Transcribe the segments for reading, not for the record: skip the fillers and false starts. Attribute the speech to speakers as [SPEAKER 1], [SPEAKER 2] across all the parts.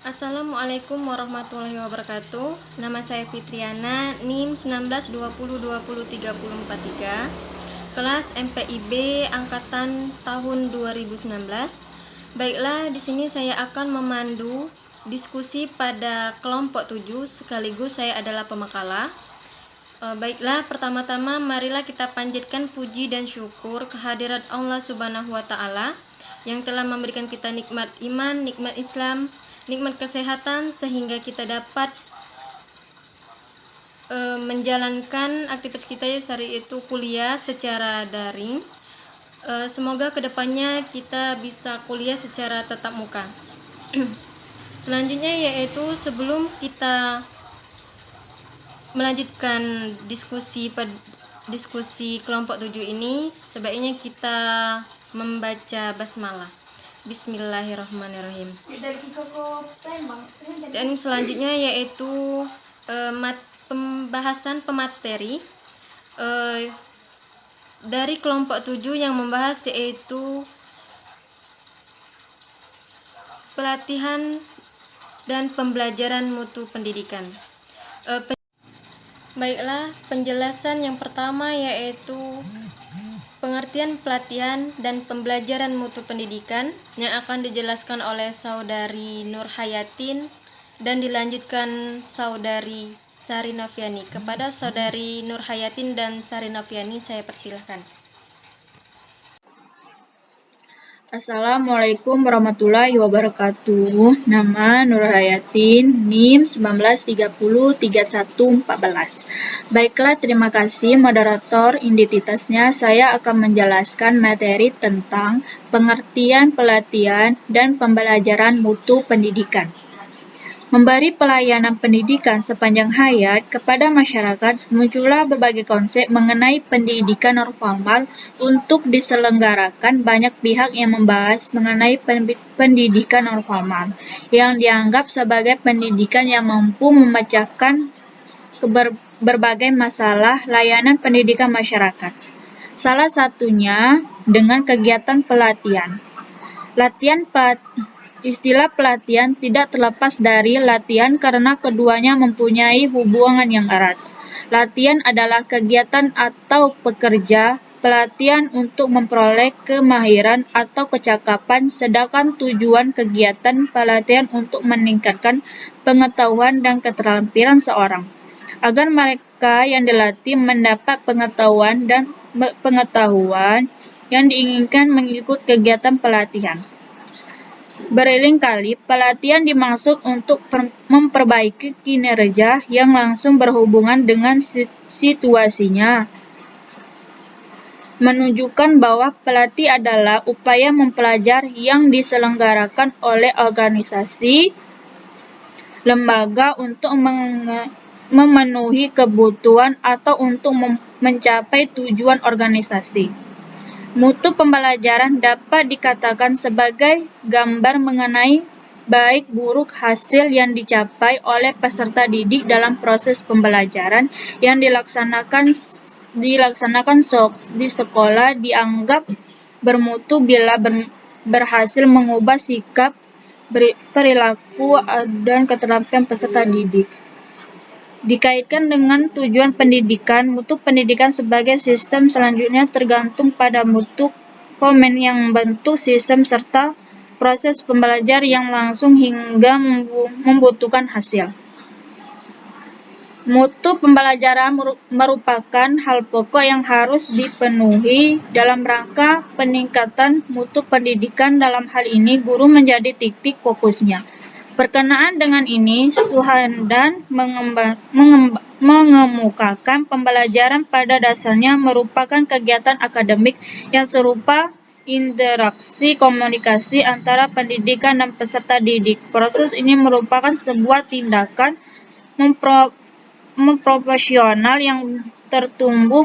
[SPEAKER 1] Assalamualaikum warahmatullahi wabarakatuh. Nama saya Fitriana, NIM 1920203043, kelas MPIB angkatan tahun 2019. Baiklah, di sini saya akan memandu diskusi pada kelompok 7 sekaligus saya adalah pemakalah. Baiklah, pertama-tama marilah kita panjatkan puji dan syukur kehadirat Allah Subhanahu wa taala yang telah memberikan kita nikmat iman, nikmat Islam, nikmat kesehatan sehingga kita dapat menjalankan aktivitas kita hari itu kuliah secara daring. Semoga kedepannya kita bisa kuliah secara tatap muka. Selanjutnya yaitu sebelum kita melanjutkan diskusi kelompok 7 ini, sebaiknya kita membaca basmalah. Bismillahirrahmanirrahim. Dan selanjutnya yaitu pembahasan pemateri dari kelompok 7 yang membahas yaitu pelatihan dan pembelajaran mutu pendidikan. Baiklah, penjelasan yang pertama yaitu pengertian pelatihan dan pembelajaran mutu pendidikan yang akan dijelaskan oleh Saudari Nur Hayatin dan dilanjutkan Saudari Sari Noviani. Kepada Saudari Nur Hayatin dan Sari Noviani saya persilahkan.
[SPEAKER 2] Assalamualaikum warahmatullahi wabarakatuh. Nama Nur Hayatin, NIM 19303114. Baiklah, terima kasih moderator. Identitasnya saya akan menjelaskan materi tentang pengertian pelatihan dan pembelajaran mutu pendidikan. Memberi pelayanan pendidikan sepanjang hayat kepada masyarakat, muncullah berbagai konsep mengenai pendidikan non-formal untuk diselenggarakan. Banyak pihak yang membahas mengenai pendidikan non-formal yang dianggap sebagai pendidikan yang mampu memecahkan berbagai masalah layanan pendidikan masyarakat. Salah satunya dengan kegiatan pelatihan. Istilah pelatihan tidak terlepas dari latihan karena keduanya mempunyai hubungan yang erat. Latihan adalah kegiatan atau pekerja pelatihan untuk memperoleh kemahiran atau kecakapan, sedangkan tujuan kegiatan pelatihan untuk meningkatkan pengetahuan dan keterampilan seorang, agar mereka yang dilatih mendapat pengetahuan yang diinginkan mengikut kegiatan pelatihan. Berulang kali, pelatihan dimaksud untuk memperbaiki kinerja yang langsung berhubungan dengan situasinya. Menunjukkan bahwa pelatih adalah upaya mempelajar yang diselenggarakan oleh organisasi, lembaga untuk memenuhi kebutuhan atau untuk mencapai tujuan organisasi. Mutu pembelajaran dapat dikatakan sebagai gambar mengenai baik buruk hasil yang dicapai oleh peserta didik dalam proses pembelajaran yang dilaksanakan di sekolah. Dianggap bermutu bila berhasil mengubah sikap, perilaku, dan keterampilan peserta didik. Dikaitkan dengan tujuan pendidikan, mutu pendidikan sebagai sistem selanjutnya tergantung pada mutu komen yang membentuk sistem serta proses pembelajar yang langsung hingga membutuhkan hasil. Mutu pembelajaran merupakan hal pokok yang harus dipenuhi dalam rangka peningkatan mutu pendidikan. Dalam hal ini, guru menjadi titik fokusnya. Berkenaan dengan ini, Suhandan mengemukakan pembelajaran pada dasarnya merupakan kegiatan akademik yang serupa interaksi komunikasi antara pendidikan dan peserta didik. Proses ini merupakan sebuah tindakan memprofesional yang tertumbuh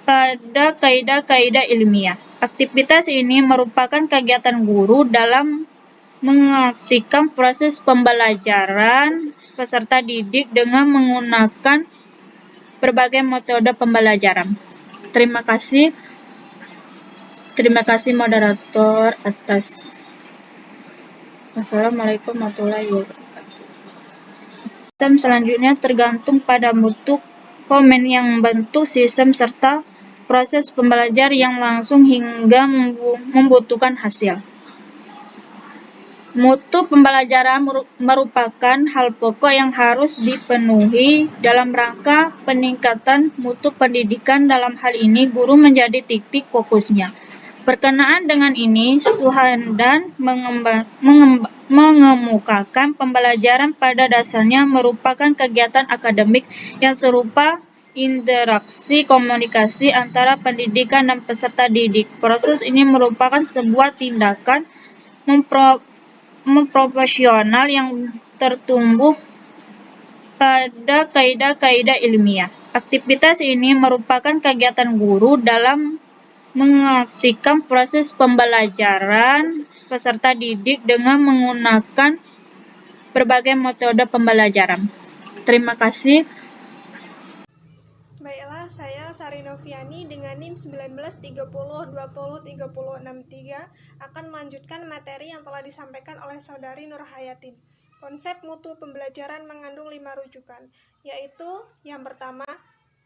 [SPEAKER 2] pada kaidah-kaidah ilmiah. Aktivitas ini merupakan kegiatan guru dalam mengaktifkan proses pembelajaran peserta didik dengan menggunakan berbagai metode pembelajaran. Terima kasih moderator atas Wassalamualaikum warahmatullahi wabarakatuh. Sistem selanjutnya tergantung pada mutu komen yang membentuk sistem serta proses pembelajar yang langsung hingga membutuhkan hasil. Mutu pembelajaran merupakan hal pokok yang harus dipenuhi dalam rangka peningkatan mutu pendidikan. Dalam hal ini, guru menjadi titik fokusnya. Berkenaan dengan ini, Suhandan mengemukakan pembelajaran pada dasarnya merupakan kegiatan akademik yang serupa interaksi komunikasi antara pendidikan dan peserta didik. Proses ini merupakan sebuah tindakan profesional yang tertumbuh pada kaidah-kaidah ilmiah. Aktivitas ini merupakan kegiatan guru dalam mengaktifkan proses pembelajaran peserta didik dengan menggunakan berbagai metode pembelajaran. Terima kasih.
[SPEAKER 3] Baiklah, saya Sari Noviani dengan NIM 1930203063 akan melanjutkan materi yang telah disampaikan oleh Saudari Nur Hayatin. Konsep mutu pembelajaran mengandung 5 rujukan, yaitu yang pertama,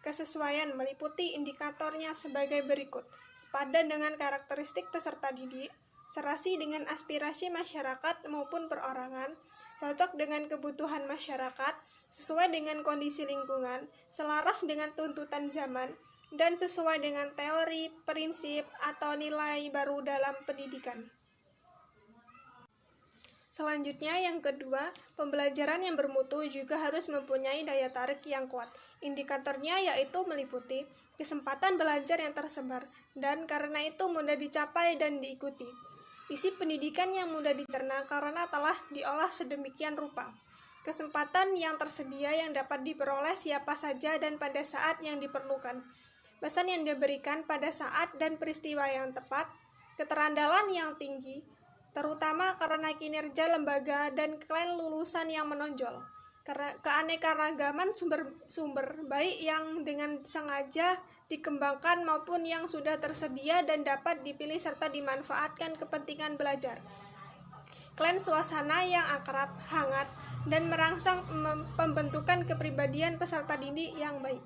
[SPEAKER 3] kesesuaian meliputi indikatornya sebagai berikut: sepadan dengan karakteristik peserta didik, serasi dengan aspirasi masyarakat maupun perorangan, cocok dengan kebutuhan masyarakat, sesuai dengan kondisi lingkungan, selaras dengan tuntutan zaman, dan sesuai dengan teori, prinsip, atau nilai baru dalam pendidikan. Selanjutnya, yang kedua, pembelajaran yang bermutu juga harus mempunyai daya tarik yang kuat. Indikatornya yaitu meliputi kesempatan belajar yang tersebar, dan karena itu mudah dicapai dan diikuti. Isi pendidikan yang mudah dicerna karena telah diolah sedemikian rupa. Kesempatan yang tersedia yang dapat diperoleh siapa saja dan pada saat yang diperlukan. Pesan yang diberikan pada saat dan peristiwa yang tepat. Keterandalan yang tinggi, terutama karena kinerja lembaga dan klan lulusan yang menonjol. Keanekaragaman sumber baik yang dengan sengaja dikembangkan maupun yang sudah tersedia dan dapat dipilih serta dimanfaatkan kepentingan belajar. Klan suasana yang akrab, hangat, dan merangsang pembentukan kepribadian peserta didik yang baik.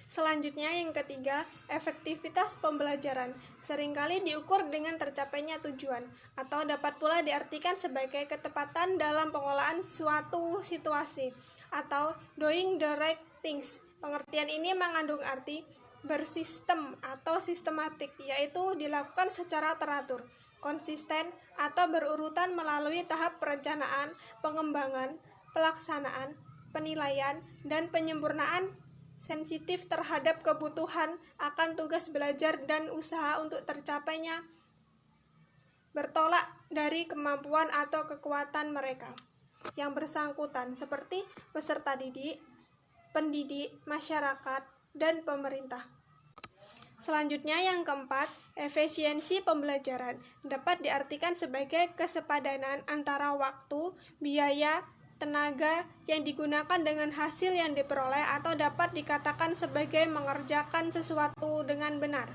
[SPEAKER 3] Selanjutnya, yang ketiga, efektivitas pembelajaran seringkali diukur dengan tercapainya tujuan, atau dapat pula diartikan sebagai ketepatan dalam pengelolaan suatu situasi, atau doing the right things. Pengertian ini mengandung arti bersistem atau sistematik, yaitu dilakukan secara teratur, konsisten, atau berurutan melalui tahap perencanaan, pengembangan, pelaksanaan, penilaian, dan penyempurnaan sensitif terhadap kebutuhan akan tugas belajar dan usaha untuk tercapainya bertolak dari kemampuan atau kekuatan mereka yang bersangkutan seperti peserta didik, pendidik, masyarakat, dan pemerintah. Selanjutnya, yang keempat, efisiensi pembelajaran dapat diartikan sebagai kesepadanan antara waktu, biaya, tenaga yang digunakan dengan hasil yang diperoleh atau dapat dikatakan sebagai mengerjakan sesuatu dengan benar.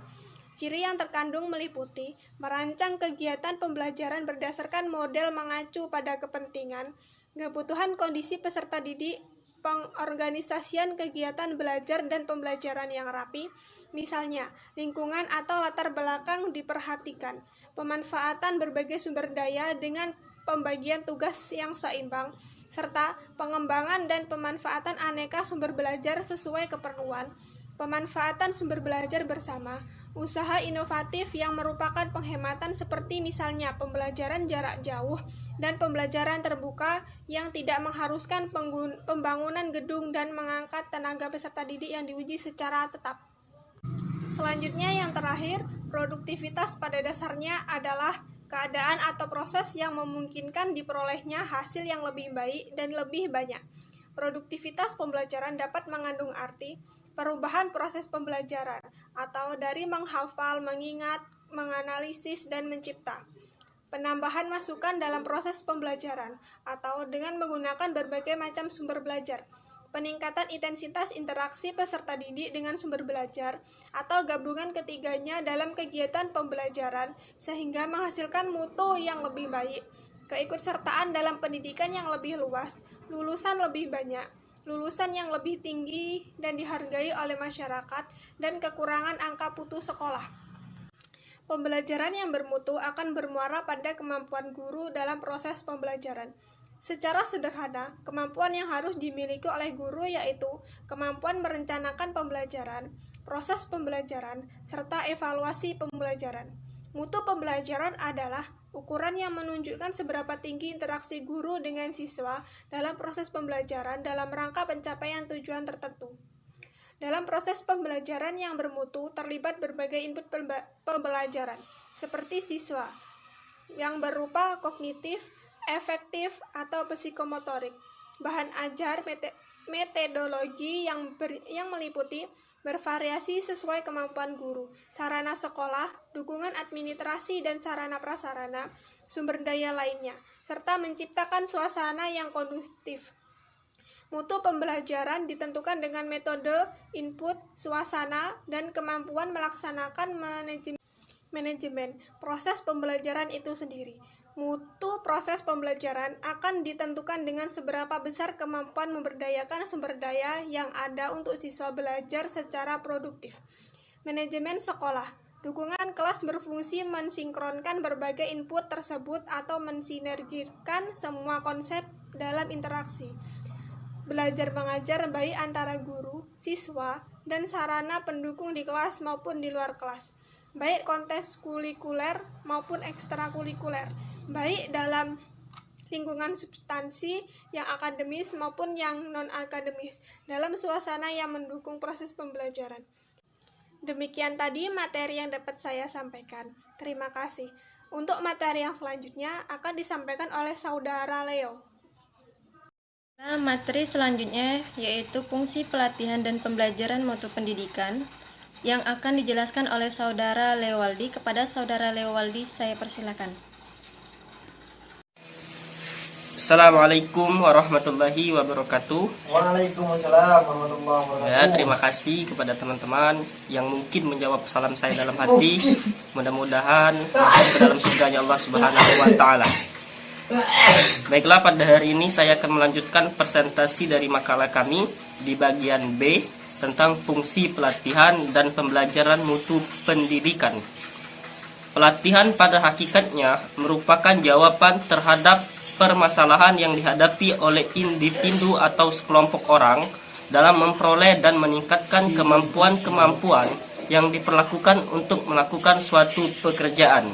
[SPEAKER 3] Ciri yang terkandung meliputi merancang kegiatan pembelajaran berdasarkan model mengacu pada kepentingan, kebutuhan kondisi peserta didik, pengorganisasian kegiatan belajar dan pembelajaran yang rapi, misalnya lingkungan atau latar belakang diperhatikan, pemanfaatan berbagai sumber daya dengan pembagian tugas yang seimbang, serta pengembangan dan pemanfaatan aneka sumber belajar sesuai keperluan, pemanfaatan sumber belajar bersama, usaha inovatif yang merupakan penghematan seperti misalnya pembelajaran jarak jauh dan pembelajaran terbuka yang tidak mengharuskan pembangunan gedung dan mengangkat tenaga peserta didik yang diuji secara tetap. Selanjutnya, yang terakhir, produktivitas pada dasarnya adalah keadaan atau proses yang memungkinkan diperolehnya hasil yang lebih baik dan lebih banyak. Produktivitas pembelajaran dapat mengandung arti perubahan proses pembelajaran, atau dari menghafal, mengingat, menganalisis, dan mencipta. Penambahan masukan dalam proses pembelajaran, atau dengan menggunakan berbagai macam sumber belajar. Peningkatan intensitas interaksi peserta didik dengan sumber belajar, atau gabungan ketiganya dalam kegiatan pembelajaran, sehingga menghasilkan mutu yang lebih baik. keikutsertaan dalam pendidikan yang lebih luas, lulusan lebih banyak, lulusan yang lebih tinggi dan dihargai oleh masyarakat, dan kekurangan angka putus sekolah. Pembelajaran yang bermutu akan bermuara pada kemampuan guru dalam proses pembelajaran. Secara sederhana, kemampuan yang harus dimiliki oleh guru yaitu kemampuan merencanakan pembelajaran, proses pembelajaran, serta evaluasi pembelajaran. Mutu pembelajaran adalah ukuran yang menunjukkan seberapa tinggi interaksi guru dengan siswa dalam proses pembelajaran dalam rangka pencapaian tujuan tertentu. Dalam proses pembelajaran yang bermutu terlibat berbagai input pembelajaran, seperti siswa, yang berupa kognitif, efektif, atau psikomotorik. Bahan ajar metodologi yang meliputi bervariasi sesuai kemampuan guru, sarana sekolah, dukungan administrasi dan sarana prasarana, sumber daya lainnya, serta menciptakan suasana yang kondusif. Mutu pembelajaran ditentukan dengan metode, input, suasana, dan kemampuan melaksanakan manajemen proses pembelajaran itu sendiri. Mutu proses pembelajaran akan ditentukan dengan seberapa besar kemampuan memberdayakan sumber daya yang ada untuk siswa belajar secara produktif. Manajemen sekolah. Dukungan kelas berfungsi mensinkronkan berbagai input tersebut atau mensinergikan semua konsep dalam interaksi belajar mengajar baik antara guru, siswa, dan sarana pendukung di kelas maupun di luar kelas, baik konteks kulikuler maupun ekstrakurikuler, baik dalam lingkungan substansi yang akademis maupun yang non-akademis, dalam suasana yang mendukung proses pembelajaran. Demikian tadi materi yang dapat saya sampaikan. Terima kasih. Untuk materi yang selanjutnya akan disampaikan oleh Saudara Leo.
[SPEAKER 1] Materi selanjutnya yaitu fungsi pelatihan dan pembelajaran mutu pendidikan yang akan dijelaskan oleh Saudara Lewaldi. Kepada Saudara Lewaldi saya persilakan.
[SPEAKER 4] Assalamualaikum warahmatullahi wabarakatuh.
[SPEAKER 5] Waalaikumsalam warahmatullahi wabarakatuh.
[SPEAKER 4] Ya, terima kasih kepada teman-teman yang mungkin menjawab salam saya dalam hati. Mudah-mudahan masuk ke dalam surganya Allah Subhanahu wa taala. Baiklah, pada hari ini saya akan melanjutkan presentasi dari makalah kami di bagian B tentang fungsi pelatihan dan pembelajaran mutu pendidikan. Pelatihan pada hakikatnya merupakan jawaban terhadap permasalahan yang dihadapi oleh individu atau sekelompok orang dalam memperoleh dan meningkatkan kemampuan-kemampuan yang diperlakukan untuk melakukan suatu pekerjaan.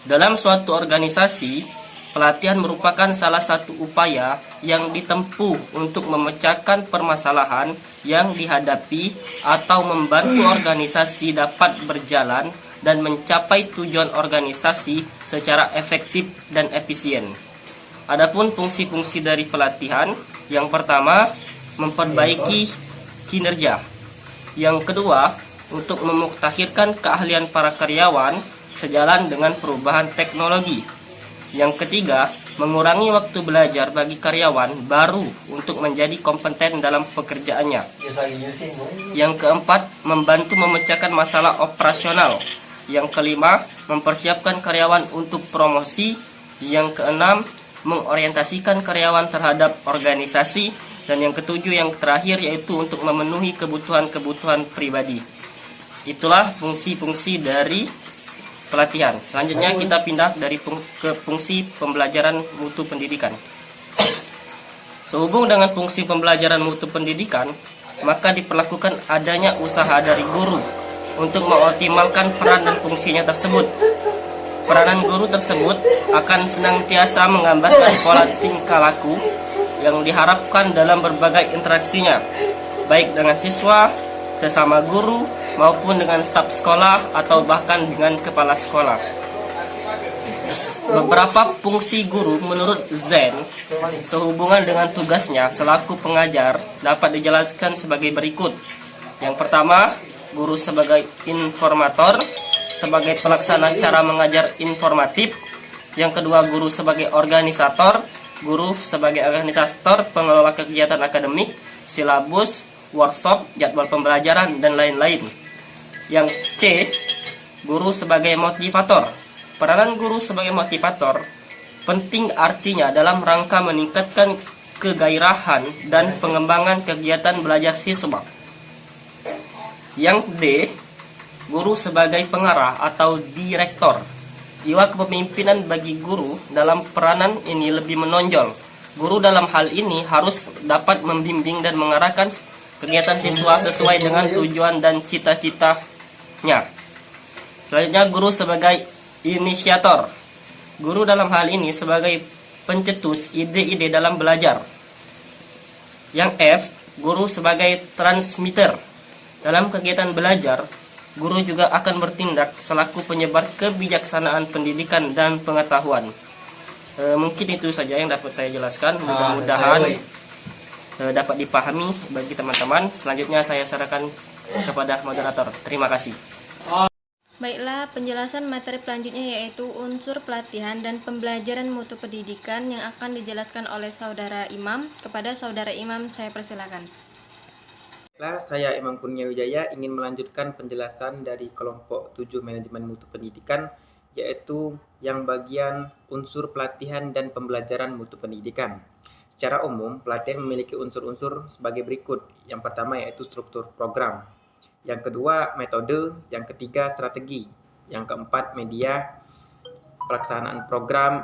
[SPEAKER 4] Dalam suatu organisasi, pelatihan merupakan salah satu upaya yang ditempuh untuk memecahkan permasalahan yang dihadapi atau membantu organisasi dapat berjalan dan mencapai tujuan organisasi secara efektif dan efisien. Adapun fungsi-fungsi dari pelatihan, yang pertama, memperbaiki kinerja. Yang kedua, untuk memutakhirkan keahlian para karyawan sejalan dengan perubahan teknologi. Yang ketiga, mengurangi waktu belajar bagi karyawan baru untuk menjadi kompeten dalam pekerjaannya. Yang keempat, membantu memecahkan masalah operasional. Yang kelima, mempersiapkan karyawan untuk promosi. Yang keenam, mengorientasikan karyawan terhadap organisasi. Dan yang ketujuh, yang terakhir, yaitu untuk memenuhi kebutuhan-kebutuhan pribadi. Itulah fungsi-fungsi dari pelatihan. Selanjutnya kita pindah ke fungsi pembelajaran mutu pendidikan. Sehubung dengan fungsi pembelajaran mutu pendidikan, maka diperlakukan adanya usaha dari guru untuk mengoptimalkan peran dan fungsinya tersebut. Peranan guru tersebut akan senantiasa menggambarkan pola tingkah laku yang diharapkan dalam berbagai interaksinya, baik dengan siswa, sesama guru, maupun dengan staf sekolah atau bahkan dengan kepala sekolah. Beberapa fungsi guru menurut Zen sehubungan dengan tugasnya selaku pengajar dapat dijelaskan sebagai berikut. Yang pertama, guru sebagai informator, sebagai pelaksana cara mengajar informatif. Yang kedua, guru sebagai organisator, guru sebagai organisator pengelola kegiatan akademik, silabus, workshop, jadwal pembelajaran, dan lain-lain. Yang C, guru sebagai motivator. Peranan guru sebagai motivator Penting artinya dalam rangka meningkatkan kegairahan dan pengembangan kegiatan belajar siswa. Yang D, guru sebagai pengarah atau direktor. Jiwa kepemimpinan bagi guru dalam peranan ini lebih menonjol. Guru dalam hal ini harus dapat membimbing dan mengarahkan kegiatan siswa sesuai dengan tujuan dan cita-citanya. Selanjutnya, guru sebagai inisiator. Guru dalam hal ini sebagai pencetus ide-ide dalam belajar. Yang F, guru sebagai transmitter. Dalam kegiatan belajar, guru juga akan bertindak selaku penyebar kebijaksanaan pendidikan dan pengetahuan. Mungkin itu saja yang dapat saya jelaskan. Mudah-mudahan dapat dipahami bagi teman-teman. Selanjutnya saya serahkan kepada moderator. Terima kasih.
[SPEAKER 1] Baiklah, penjelasan materi selanjutnya yaitu unsur pelatihan dan pembelajaran mutu pendidikan yang akan dijelaskan oleh Saudara Imam. Kepada Saudara Imam, saya persilakan.
[SPEAKER 6] Saya Imam Kurnia Wijaya ingin melanjutkan penjelasan dari kelompok 7 manajemen mutu pendidikan, yaitu yang bagian unsur pelatihan dan pembelajaran mutu pendidikan. Secara umum, pelatihan memiliki unsur-unsur sebagai berikut. Yang pertama yaitu struktur program. Yang kedua, metode. Yang ketiga, strategi. Yang keempat, media. Pelaksanaan program.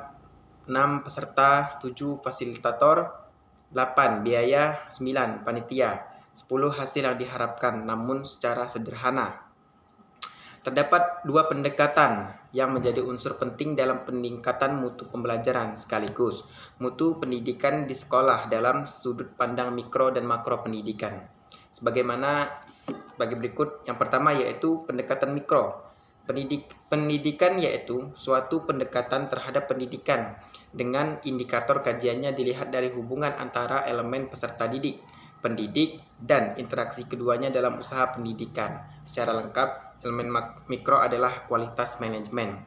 [SPEAKER 6] 6, peserta. 7, fasilitator. 8, biaya. 9, panitia. 10, hasil yang diharapkan, namun secara sederhana. Terdapat 2 pendekatan yang menjadi unsur penting dalam peningkatan mutu pembelajaran sekaligus mutu pendidikan di sekolah dalam sudut pandang mikro dan makro pendidikan. Sebagai berikut, yang pertama yaitu pendekatan mikro. Pendidikan yaitu suatu pendekatan terhadap pendidikan dengan indikator kajiannya dilihat dari hubungan antara elemen peserta didik, pendidik, dan interaksi keduanya dalam usaha pendidikan. Secara lengkap, elemen mikro adalah kualitas manajemen.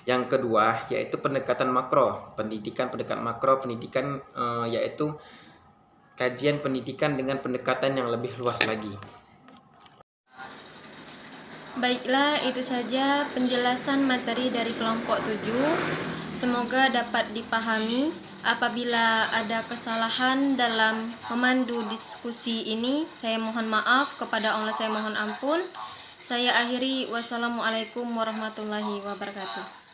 [SPEAKER 6] Yang kedua yaitu pendekatan makro. Pendekatan makro pendidikan yaitu kajian pendidikan dengan pendekatan yang lebih luas lagi.
[SPEAKER 1] Baiklah, itu saja penjelasan materi dari kelompok 7. Semoga dapat dipahami. Apabila ada kesalahan dalam memandu diskusi ini, saya mohon maaf. Kepada Allah saya mohon ampun. Saya akhiri. Wassalamualaikum warahmatullahi wabarakatuh.